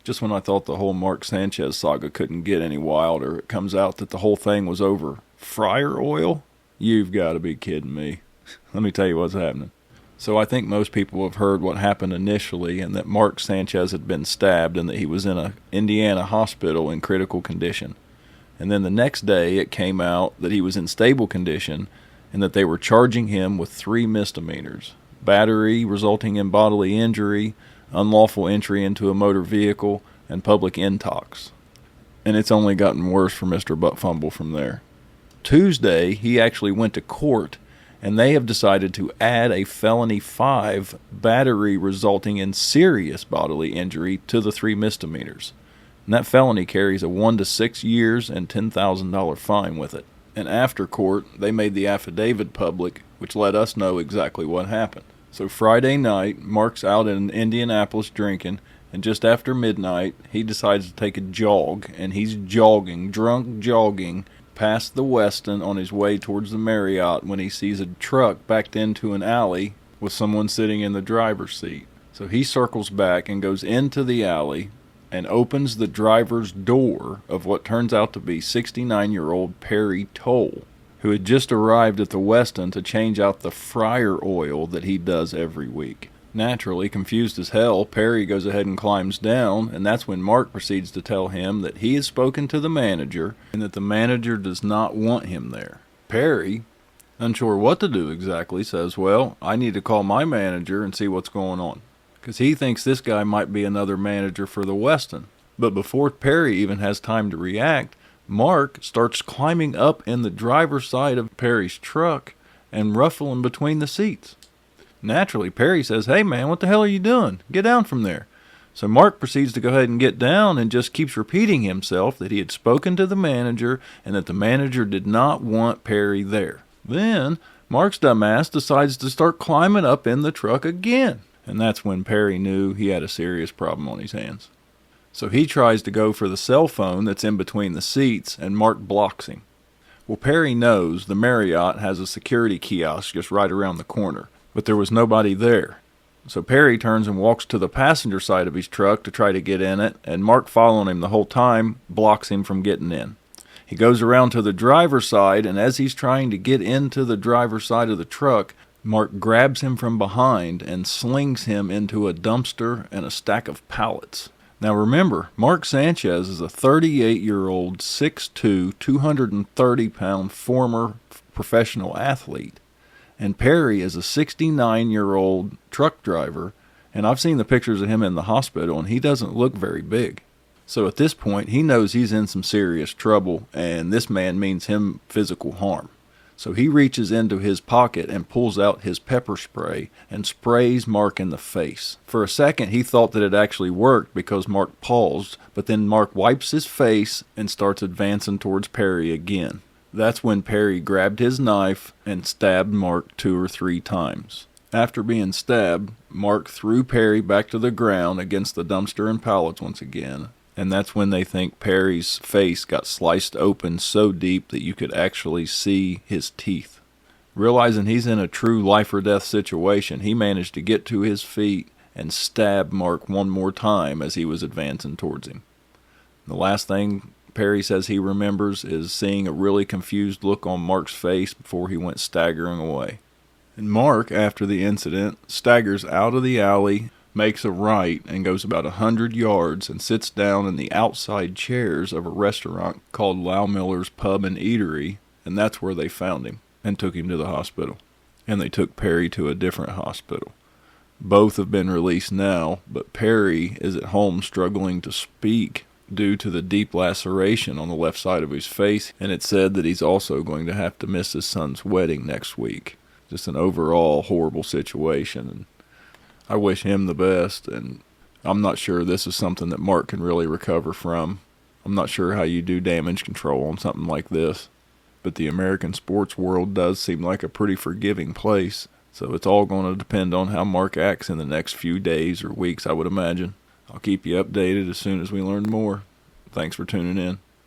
Just when I thought the whole Mark Sanchez saga couldn't get any wilder, it comes out that the whole thing was over fryer oil? You've got to be kidding me. Let me tell you what's happening. So I think most people have heard what happened initially, and that Mark Sanchez had been stabbed and that he was in a Indiana hospital in critical condition. And then the next day it came out that he was in stable condition and that they were charging him with 3 misdemeanors: battery resulting in bodily injury, unlawful entry into a motor vehicle, and public intox. And it's only gotten worse for Mr. Buttfumble from there. Tuesday, he actually went to court, and they have decided to add a felony 5, battery resulting in serious bodily injury, to the 3 misdemeanors. And that felony carries a 1 to 6 years and $10,000 fine with it. And after court, they made the affidavit public, which let us know exactly what happened. So Friday night, Mark's out in Indianapolis drinking, and just after midnight, he decides to take a jog, and he's jogging, drunk jogging, past the Westin on his way towards the Marriott when he sees a truck backed into an alley with someone sitting in the driver's seat. So he circles back and goes into the alley and opens the driver's door of what turns out to be 69-year-old Perry Toll, who had just arrived at the Westin to change out the fryer oil that he does every week. Naturally, confused as hell, Perry goes ahead and climbs down, and that's when Mark proceeds to tell him that he has spoken to the manager and that the manager does not want him there. Perry, unsure what to do exactly, says, well, I need to call my manager and see what's going on, because he thinks this guy might be another manager for the Westin. But before Perry even has time to react, Mark starts climbing up in the driver's side of Perry's truck and ruffling between the seats. Naturally, Perry says, hey man, what the hell are you doing? Get down from there. So Mark proceeds to go ahead and get down and just keeps repeating himself that he had spoken to the manager and that the manager did not want Perry there. Then Mark's dumbass decides to start climbing up in the truck again. And that's when Perry knew he had a serious problem on his hands. So he tries to go for the cell phone that's in between the seats, and Mark blocks him. Well, Perry knows the Marriott has a security kiosk just right around the corner, but there was nobody there. So Perry turns and walks to the passenger side of his truck to try to get in it, and Mark, following him the whole time, blocks him from getting in. He goes around to the driver's side, and as he's trying to get into the driver's side of the truck, Mark grabs him from behind and slings him into a dumpster and a stack of pallets. Now remember, Mark Sanchez is a 38-year-old, 6'2", 230-pound former professional athlete. And Perry is a 69-year-old truck driver, and I've seen the pictures of him in the hospital, and he doesn't look very big. So at this point, he knows he's in some serious trouble, and this man means him physical harm. So he reaches into his pocket and pulls out his pepper spray and sprays Mark in the face. For a second, he thought that it actually worked because Mark paused, but then Mark wipes his face and starts advancing towards Perry again. That's when Perry grabbed his knife and stabbed Mark 2 or 3 times. After being stabbed, Mark threw Perry back to the ground against the dumpster and pallets once again. And that's when they think Perry's face got sliced open so deep that you could actually see his teeth. Realizing he's in a true life-or-death situation, he managed to get to his feet and stab Mark one more time as he was advancing towards him. The last thing Perry says he remembers is seeing a really confused look on Mark's face before he went staggering away. And Mark, after the incident, staggers out of the alley, makes a right, and goes about 100 yards and sits down in the outside chairs of a restaurant called Lau Miller's Pub and Eatery, and that's where they found him and took him to the hospital. And they took Perry to a different hospital. Both have been released now, but Perry is at home struggling to speak due to the deep laceration on the left side of his face, and it's said that he's also going to have to miss his son's wedding next week. Just an overall horrible situation, and I wish him the best, and I'm not sure this is something that Mark can really recover from. I'm not sure how you do damage control on something like this, but the American sports world does seem like a pretty forgiving place, so it's all going to depend on how Mark acts in the next few days or weeks, I would imagine. I'll keep you updated as soon as we learn more. Thanks for tuning in.